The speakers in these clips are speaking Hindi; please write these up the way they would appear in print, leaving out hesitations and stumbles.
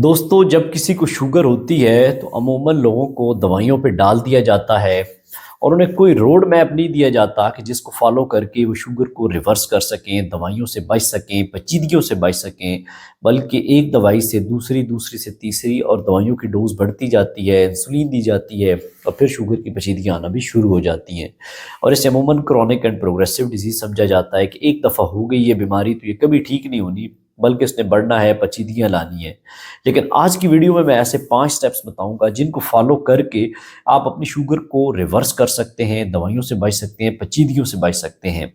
दोस्तों, जब किसी को शुगर होती है तो अमूमन लोगों को दवाइयों पे डाल दिया जाता है और उन्हें कोई रोड मैप नहीं दिया जाता कि जिसको फॉलो करके वो शुगर को रिवर्स कर सकें, दवाइयों से बच सकें, पेचीदगियों से बच सकें। बल्कि एक दवाई से दूसरी, दूसरी से तीसरी और दवाइयों की डोज बढ़ती जाती है, इंसुलिन दी जाती है और फिर शुगर की पेचीदगियाँ आना भी शुरू हो जाती हैं। और इसे अमूमन क्रॉनिक एंड प्रोग्रेसिव डिजीज़ समझा जाता है कि एक दफ़ा हो गई ये बीमारी तो ये कभी ठीक नहीं होनी, बल्कि इसने बढ़ना है, पेचीदगियाँ लानी है। लेकिन आज की वीडियो में मैं ऐसे 5 स्टेप्स बताऊँगा जिनको फॉलो करके आप अपनी शुगर को रिवर्स कर सकते हैं, दवाइयों से बच सकते हैं, पेचीदगियों से बच सकते हैं।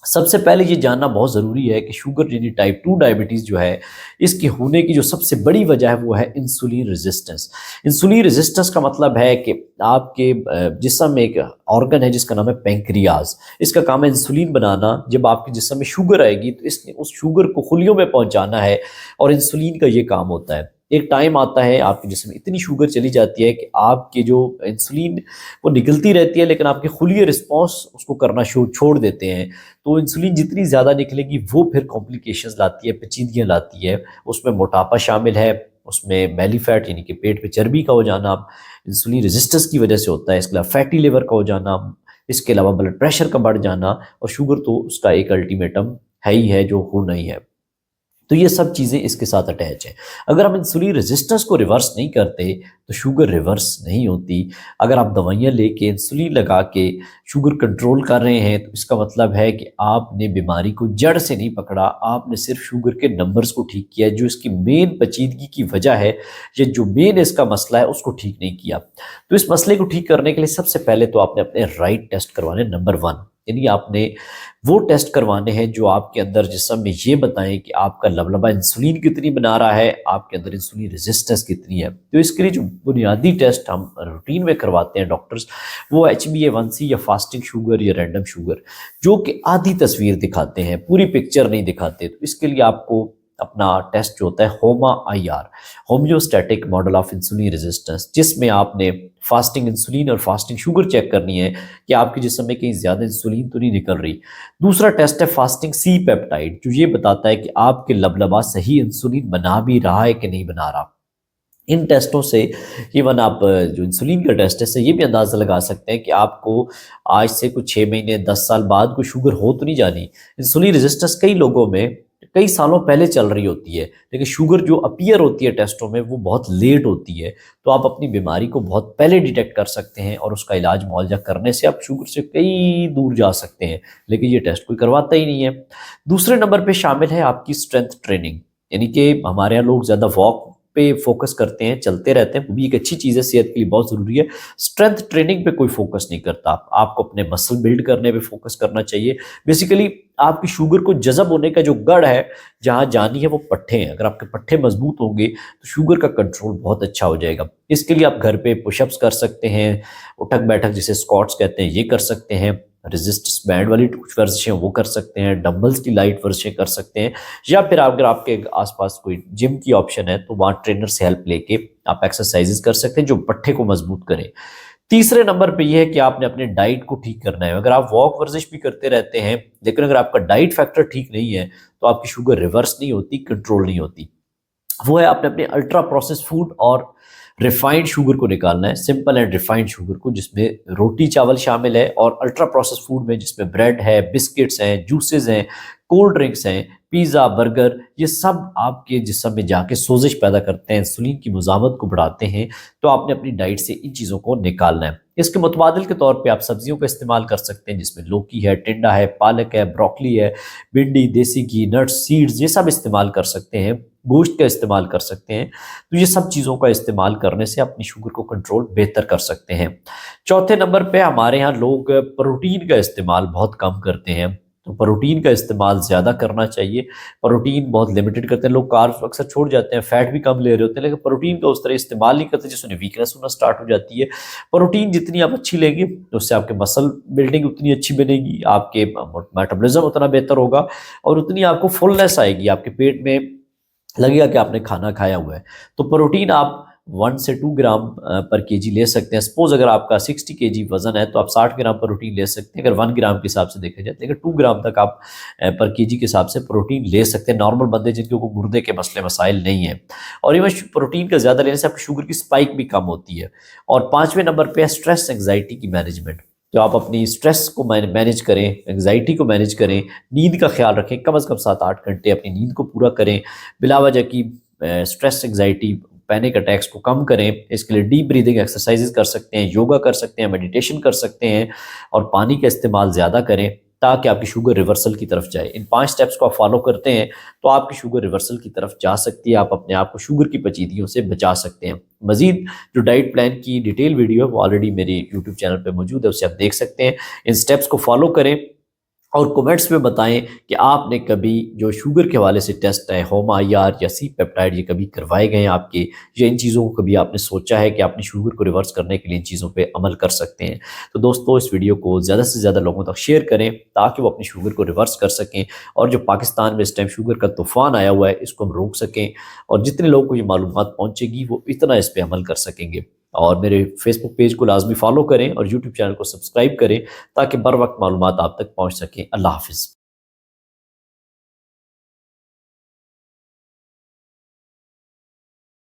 सबसे पहले ये जानना बहुत ज़रूरी है कि शुगर यानी टाइप 2 डायबिटीज़ जो है, इसके होने की जो सबसे बड़ी वजह है वो है इंसुलिन रेजिस्टेंस। इंसुलिन रेजिस्टेंस का मतलब है कि आपके जिस्म में एक ऑर्गन है जिसका नाम है पैंक्रियाज़। इसका काम है इंसुलिन बनाना। जब आपके जिस्म में शुगर आएगी तो इसने उस शुगर को खुलियों में पहुँचाना है और इंसुलिन का ये काम होता है। एक टाइम आता है आपके जिस्म में इतनी शुगर चली जाती है कि आपके जो इंसुलिन वो निकलती रहती है, लेकिन आपके खुलिये रिस्पॉन्स उसको करना छोड़ देते हैं। तो इंसुलिन जितनी ज़्यादा निकलेगी वो फिर कॉम्प्लिकेशंस लाती है, पेचीदगियाँ लाती है। उसमें मोटापा शामिल है, उसमें बेली फैट यानी कि पेट पे चर्बी का हो जाना इंसुलिन रेजिस्टेंस की वजह से होता है। इसके अलावा फैटी लिवर का हो जाना, इसके अलावा ब्लड प्रेशर का बढ़ जाना, और शुगर तो उसका एक अल्टीमेटम है ही है जो होना ही है। तो ये सब चीज़ें इसके साथ अटैच हैं। अगर हम इंसुलिन रेजिस्टेंस को रिवर्स नहीं करते तो शुगर रिवर्स नहीं होती। अगर आप दवाइयाँ लेके इंसुलिन लगा के शुगर कंट्रोल कर रहे हैं तो इसका मतलब है कि आपने बीमारी को जड़ से नहीं पकड़ा, आपने सिर्फ शुगर के नंबर्स को ठीक किया, जो इसकी मेन पेचीदगी की वजह है या जो मेन इसका मसला है उसको ठीक नहीं किया। तो इस मसले को ठीक करने के लिए सबसे पहले तो आपने अपने राइट टेस्ट करवाने, नंबर 1 यानी आपने वो टेस्ट करवाने हैं जो आपके अंदर जिस्म में ये बताएं कि आपका लबलबा इंसुलिन कितनी बना रहा है, आपके अंदर इंसुलिन रेजिस्टेंस कितनी है। तो इसके लिए जो बुनियादी टेस्ट हम रूटीन में करवाते हैं डॉक्टर्स, वो HbA1c या फास्टिंग शुगर या रैंडम शुगर, जो कि आधी तस्वीर दिखाते हैं, पूरी पिक्चर नहीं दिखाते। तो इसके लिए आपको अपना टेस्ट जो होता है HOMA-IR, homeostatic model of insulin resistance, जिसमें आपने फास्टिंग इंसुलिन और फास्टिंग शुगर चेक करनी है कि आपके जिस्म में कहीं ज़्यादा इंसुलिन तो नहीं निकल रही। दूसरा टेस्ट है फास्टिंग सी पेप्टाइड, जो ये बताता है कि आपके लबलबा सही इंसुलिन बना भी रहा है कि नहीं बना रहा। इन टेस्टों से इवन आप जो इंसुलिन का टेस्ट है इससे ये भी अंदाज़ा लगा सकते हैं कि आपको आज से कुछ 6 महीने 10 साल बाद कोई शुगर हो तो नहीं जानी। इंसुलिन रेजिस्टेंस कई लोगों में कई सालों पहले चल रही होती है, लेकिन शुगर जो अपीयर होती है टेस्टों में वो बहुत लेट होती है। तो आप अपनी बीमारी को बहुत पहले डिटेक्ट कर सकते हैं और उसका इलाज मुआवजा करने से आप शुगर से कई दूर जा सकते हैं, लेकिन ये टेस्ट कोई करवाता ही नहीं है। दूसरे नंबर पे शामिल है आपकी स्ट्रेंथ ट्रेनिंग, यानी कि हमारे यहाँ लोग ज़्यादा वॉक पे फोकस करते हैं, चलते रहते हैं, वो भी एक अच्छी चीज़ है, सेहत के लिए बहुत ज़रूरी है। स्ट्रेंथ ट्रेनिंग पे कोई फोकस नहीं करता। आपको अपने मसल बिल्ड करने पे फोकस करना चाहिए। बेसिकली आपकी शुगर को जज़ब होने का जो गढ़ है, जहाँ जानी है वो पट्ठे हैं। अगर आपके पट्ठे मजबूत होंगे तो शुगर का कंट्रोल बहुत अच्छा हो जाएगा। इसके लिए आप घर पे पुशअप्स कर सकते हैं, उठक बैठक जिसे स्क्वाट्स कहते हैं ये कर सकते हैं, रेजिस्टेंस बैंड वाली कुछ वर्जिशें वो कर सकते हैं, डंबल्स की लाइट वर्जिशें कर सकते हैं, या फिर अगर आपके आसपास कोई जिम की ऑप्शन है तो वहाँ ट्रेनर से हेल्प लेके आप एक्सरसाइजेस कर सकते हैं जो पट्ठे को मजबूत करें। तीसरे नंबर पे ये है कि आपने अपने डाइट को ठीक करना है। अगर आप वॉक वर्जिश भी करते रहते हैं, लेकिन अगर आपका डाइट फैक्टर ठीक नहीं है तो आपकी शुगर रिवर्स नहीं होती, कंट्रोल नहीं होती। वो है आपने अपने अल्ट्रा प्रोसेस फूड और रिफाइंड शुगर को निकालना है, सिंपल एंड रिफाइंड शुगर को, जिसमें रोटी चावल शामिल है, और अल्ट्रा प्रोसेस फूड में जिसमें ब्रेड है, बिस्किट्स हैं, जूसेस हैं, कोल्ड ड्रिंक्स हैं, पिज़्ज़ा, बर्गर, ये सब आपके जिस्म में जाके सोजिश पैदा करते हैं, इंसुलिन की मुज़ाहमत को बढ़ाते हैं। तो आपने अपनी डाइट से इन चीज़ों को निकालना है। इसके मुतबादिल के तौर पे आप सब्जियों का इस्तेमाल कर सकते हैं, जिसमें लौकी है, टिंडा है, पालक है, ब्रोकली है, भिंडी, देसी घी, नट्स, सीड्स, ये सब इस्तेमाल कर सकते हैं, गोश्त का इस्तेमाल कर सकते हैं। तो ये सब चीज़ों का इस्तेमाल करने से अपनी शुगर को कंट्रोल बेहतर कर सकते हैं। चौथे नंबर पे हमारे यहाँ लोग प्रोटीन का इस्तेमाल बहुत कम करते हैं, तो प्रोटीन का इस्तेमाल ज़्यादा करना चाहिए। प्रोटीन बहुत लिमिटेड करते हैं लोग, कार्ब्स अक्सर छोड़ जाते हैं, फैट भी कम ले रहे होते हैं, लेकिन प्रोटीन का उस तरह इस्तेमाल नहीं करते जिससे वीकनेस होना स्टार्ट हो जाती है। प्रोटीन जितनी आप अच्छी लेंगे तो उससे आपके मसल बिल्डिंग उतनी अच्छी बनेगी, आपके मेटाबॉलिज्म उतना बेहतर होगा और उतनी आपको फुलनेस आएगी, आपके पेट में लगेगा कि आपने खाना खाया हुआ है। तो प्रोटीन आप 1 से 2 ग्राम पर केजी ले सकते हैं। सपोज अगर आपका 60 केजी वजन है तो आप 60 ग्राम प्रोटीन ले सकते हैं, अगर 1 ग्राम के हिसाब से देखा जाए, लेकिन 2 ग्राम तक आप पर केजी के हिसाब से प्रोटीन ले सकते हैं, नॉर्मल बंदे जिनके को गुर्दे के मसले मसाइल नहीं है। और इवन प्रोटीन का ज़्यादा लेने से आपकी शुगर की स्पाइक भी कम होती है। और 5वें नंबर पे है स्ट्रेस एंग्जाइटी की मैनेजमेंट। तो आप अपनी स्ट्रेस को मैनेज करें, एंग्जाइटी को मैनेज करें, नींद का ख्याल रखें, कम से कम 7-8 घंटे अपनी नींद को पूरा करें, बिला वजह की स्ट्रेस एंग्जाइटी पैनिक अटैक्स को कम करें। इसके लिए डीप ब्रीदिंग एक्सरसाइजेज कर सकते हैं, योगा कर सकते हैं, मेडिटेशन कर सकते हैं, और पानी का इस्तेमाल ज़्यादा करें ताकि आपकी शुगर रिवर्सल की तरफ जाए। इन 5 स्टेप्स को आप फॉलो करते हैं तो आपकी शुगर रिवर्सल की तरफ जा सकती है, आप अपने आप को शुगर की पेचीदगियों से बचा सकते हैं। मजीद जो डाइट प्लान की डिटेल वीडियो है वो ऑलरेडी मेरे यूट्यूब चैनल पर मौजूद है, उसे आप देख सकते हैं। इन स्टेप्स को फॉलो करें और कमेंट्स में बताएं कि आपने कभी जो शुगर के हवाले से टेस्ट है, होमा IR या सी पेप्टाइड, ये कभी करवाए गए हैं आपके, या इन चीज़ों को कभी आपने सोचा है कि अपनी शुगर को रिवर्स करने के लिए इन चीज़ों पे अमल कर सकते हैं। तो दोस्तों, इस वीडियो को ज़्यादा से ज़्यादा लोगों तक शेयर करें ताकि वो अपनी शुगर को रिवर्स कर सकें, और जो पाकिस्तान में इस टाइम शुगर का तूफ़ान आया हुआ है इसको हम रोक सकें, और जितने लोगों को ये मालूमात पहुँचेगी वो इतना इस पर अमल कर सकेंगे। और मेरे फेसबुक पेज को लाजमी फॉलो करें और यूट्यूब चैनल को सब्सक्राइब करें ताकि बर वक्त मालूमात आप तक पहुँच सकें। अल्लाह हाफिज़।